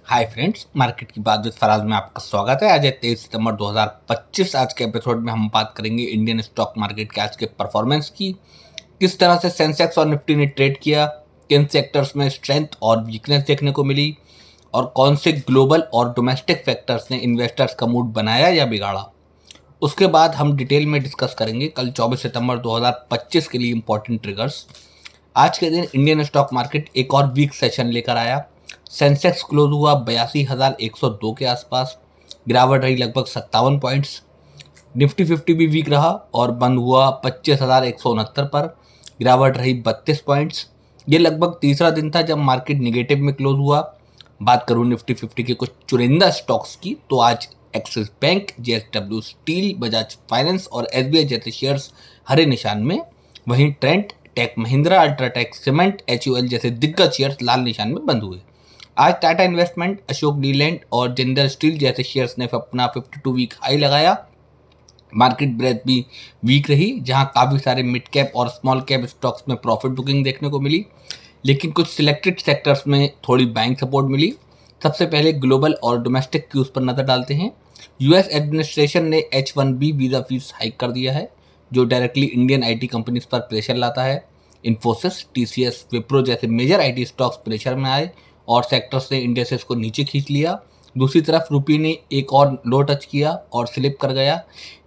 Hi friends, market की बात with Faraz में आपका स्वागत है। आज है 23 सितंबर 2025। आज के एपिसोड में हम बात करेंगे इंडियन स्टॉक मार्केट के आज के परफॉर्मेंस की, किस तरह से सेंसेक्स और निफ्टी ने ट्रेड किया, किन सेक्टर्स में स्ट्रेंथ और वीकनेस देखने को मिली और कौन से ग्लोबल और डोमेस्टिक फैक्टर्स ने इन्वेस्टर्स का मूड बनाया या बिगाड़ा। उसके बाद हम डिटेल में डिस्कस करेंगे कल 24 सितंबर 2025 के लिए इंपॉर्टेंट ट्रिगर्स। आज के दिन इंडियन स्टॉक मार्केट एक और वीक सेशन लेकर आया। सेंसेक्स क्लोज हुआ 82,102 के आसपास, गिरावट रही लगभग 57 पॉइंट्स। निफ्टी 50 भी वीक रहा और बंद हुआ 25,169 पर, गिरावट रही 32 पॉइंट्स। ये लगभग तीसरा दिन था जब मार्केट निगेटिव में क्लोज हुआ। बात करूँ निफ्टी 50 के कुछ चुनिंदा स्टॉक्स की तो आज Axis Bank, JSW Steel, Bajaj Finance और एसबीआई जैसे शेयर्स हरे निशान में, वहीं Trent, Tech Mahindra, UltraTech Cement, HUL जैसे दिग्गज शेयर्स लाल निशान में बंद हुए। आज टाटा इन्वेस्टमेंट, अशोक लीलैंड और जिंदल स्टील जैसे शेयर्स ने अपना 52 वीक हाई लगाया। मार्केट ब्रेथ भी वीक रही, जहां काफ़ी सारे मिड कैप और स्मॉल कैप स्टॉक्स में प्रॉफिट बुकिंग देखने को मिली, लेकिन कुछ सिलेक्टेड सेक्टर्स में थोड़ी बाइंग सपोर्ट मिली। सबसे पहले ग्लोबल और डोमेस्टिक क्यूज पर नज़र डालते हैं। यूएस एडमिनिस्ट्रेशन ने H1B वीज़ा फीस हाइक कर दिया है, जो डायरेक्टली इंडियन आईटी कंपनीज पर प्रेशर लाता है। इन्फोसिस, टीसीएस, विप्रो जैसे मेजर आईटी स्टॉक्स प्रेशर में आए और सेक्टर्स ने इंडेक्सेस को नीचे खींच लिया। दूसरी तरफ रुपये ने एक और लो टच किया और स्लिप कर गया।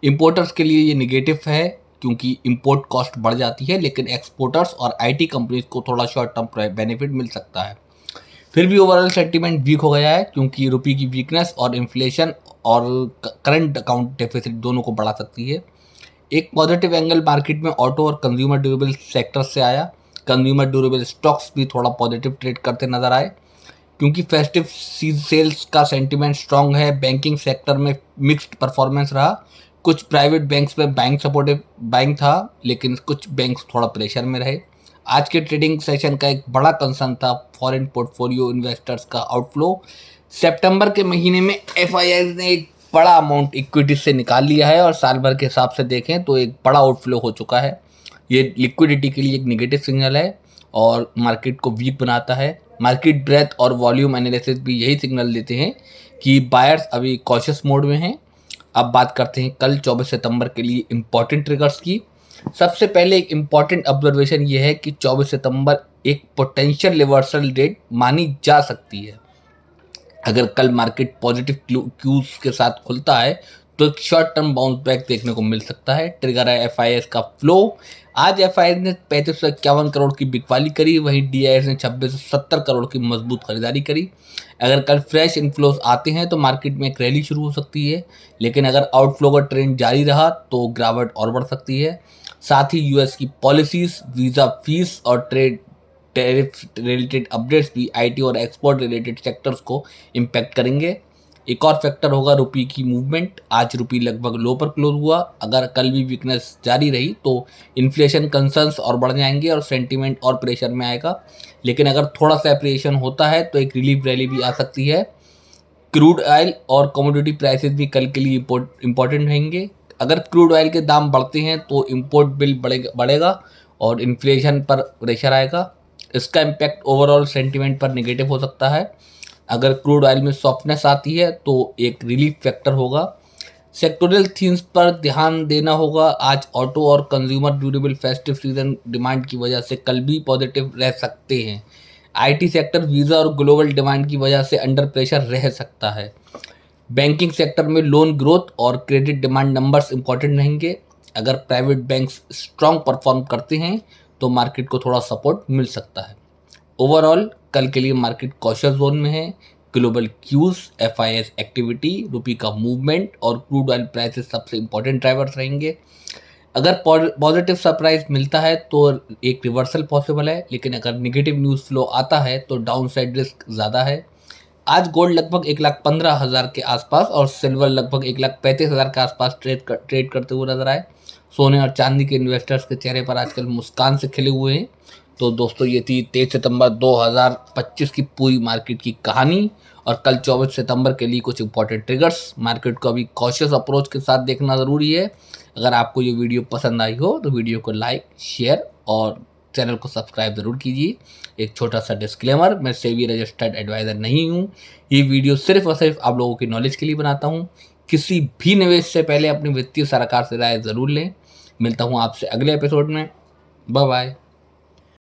इंपोर्टर्स के लिए ये निगेटिव है क्योंकि इंपोर्ट कॉस्ट बढ़ जाती है, लेकिन एक्सपोर्टर्स और आईटी कंपनीज को थोड़ा शॉर्ट टर्म बेनिफिट मिल सकता है। फिर भी ओवरऑल सेंटीमेंट वीक हो गया है क्योंकि रुपये की वीकनेस और इन्फ्लेशन और करंट अकाउंट डेफिसिट दोनों को बढ़ा सकती है। एक पॉजिटिव एंगल मार्केट में ऑटो और कंज्यूमर ड्यूरेबल सेक्टर से आया। कंज्यूमर ड्यूरेबल स्टॉक्स भी थोड़ा पॉजिटिव ट्रेड करते नजर आए क्योंकि फेस्टिव सेल्स का सेंटीमेंट स्ट्रांग है। बैंकिंग सेक्टर में मिक्स्ड परफॉर्मेंस रहा। कुछ प्राइवेट बैंक्स में बैंक सपोर्टिव बैंक था, लेकिन कुछ बैंक्स थोड़ा प्रेशर में रहे। आज के ट्रेडिंग सेशन का एक बड़ा कंसर्न था फॉरेन पोर्टफोलियो इन्वेस्टर्स का आउटफ्लो। सितंबर के महीने में एफआईआई ने एक बड़ा अमाउंट इक्विटी से निकाल लिया है और साल भर के हिसाब से देखें तो एक बड़ा आउटफ्लो हो चुका है। ये लिक्विडिटी के लिए एक नेगेटिव सिग्नल है और मार्केट को वीक बनाता है। मार्केट ब्रेथ और वॉल्यूम एनालिसिस भी यही सिग्नल देते हैं कि बायर्स अभी कॉशियस मोड में हैं। अब बात करते हैं कल 24 सितंबर के लिए इम्पॉर्टेंट ट्रिगर्स की। सबसे पहले एक इम्पॉर्टेंट ऑब्जर्वेशन ये है कि 24 सितंबर एक पोटेंशियल रिवर्सल डेट मानी जा सकती है। अगर कल मार्केट पॉजिटिव क्यूज के साथ खुलता है तो एक शॉर्ट टर्म बाउंस बैक देखने को मिल सकता है। ट्रिगर है एफआईएस का फ्लो। आज एफआईएस ने 3551 करोड़ की बिकवाली करी, वहीं डीआईएस ने 2670 करोड़ की मजबूत खरीदारी करी। अगर कल फ्रेश इनफ्लोज आते हैं तो मार्केट में एक रैली शुरू हो सकती है, लेकिन अगर आउटफ्लो का ट्रेंड जारी रहा तो गिरावट और बढ़ सकती है। साथ ही यूएस की पॉलिसीज, वीज़ा फीस और ट्रेड टैरिफ रिलेटेड अपडेट्स भी आईटी और एक्सपोर्ट रिलेटेड सेक्टर्स को इम्पैक्ट करेंगे। एक और फैक्टर होगा रुपये की मूवमेंट। आज रुपये लगभग लो पर क्लोज हुआ। अगर कल भी वीकनेस जारी रही तो इन्फ्लेशन कंसर्न्स और बढ़ जाएंगे और सेंटीमेंट और प्रेशर में आएगा, लेकिन अगर थोड़ा सा एप्रिएशन होता है तो एक रिलीफ रैली भी आ सकती है। क्रूड ऑयल और कमोडिटी प्राइसेस भी कल के लिए इंपॉर्टेंट रहेंगे। अगर क्रूड ऑयल के दाम बढ़ते हैं तो इम्पोर्ट बिल बढ़ेगा और इन्फ्लेशन पर प्रेशर आएगा। इसका इम्पैक्ट ओवरऑल सेंटीमेंट पर नेगेटिव हो सकता है। अगर क्रूड ऑयल में सॉफ्टनेस आती है तो एक रिलीफ फैक्टर होगा। सेक्टोरल थीम्स पर ध्यान देना होगा। आज ऑटो और consumer durable festive season demand की वजह से कल भी पॉजिटिव रह सकते हैं। आईटी सेक्टर वीज़ा और ग्लोबल डिमांड की वजह से अंडर प्रेशर रह सकता है। बैंकिंग सेक्टर में लोन ग्रोथ और क्रेडिट डिमांड नंबर्स इंपॉर्टेंट रहेंगे। अगर प्राइवेट बैंक्स स्ट्रांग परफॉर्म करते हैं तो मार्केट को थोड़ा सपोर्ट मिल सकता है। ओवरऑल कल के लिए मार्केट कॉशियस जोन में है। ग्लोबल क्यूज, एफआईएस एक्टिविटी, रुपये का मूवमेंट और क्रूड ऑयल प्राइसेस सबसे इंपॉर्टेंट ड्राइवर्स रहेंगे। अगर पॉजिटिव सरप्राइज मिलता है तो एक रिवर्सल पॉसिबल है, लेकिन अगर नेगेटिव न्यूज़ फ्लो आता है तो डाउन साइड रिस्क ज़्यादा है। आज गोल्ड लगभग 1,15,000 के आसपास और सिल्वर लगभग 1,35,000 के आसपास ट्रेड करते हुए नजर आए। सोने और चांदी के इन्वेस्टर्स के चेहरे पर आजकल मुस्कान से खिले हुए हैं। तो दोस्तों, ये थी 23 सितंबर 2025 की पूरी मार्केट की कहानी और कल 24 सितंबर के लिए कुछ इंपॉर्टेंट ट्रिगर्स। मार्केट को अभी कॉशियस अप्रोच के साथ देखना ज़रूरी है। अगर आपको ये वीडियो पसंद आई हो तो वीडियो को लाइक, शेयर और चैनल को सब्सक्राइब ज़रूर कीजिए। एक छोटा सा डिस्क्लेमर, मैं सेबी रजिस्टर्ड एडवाइज़र नहीं हूँ। ये वीडियो सिर्फ और सिर्फ आप लोगों की नॉलेज के लिए बनाता हूँ। किसी भी निवेश से पहले अपनी वित्तीय सलाहकार से राय ज़रूर लें। मिलता हूँ आपसे अगले एपिसोड में। Bye bye.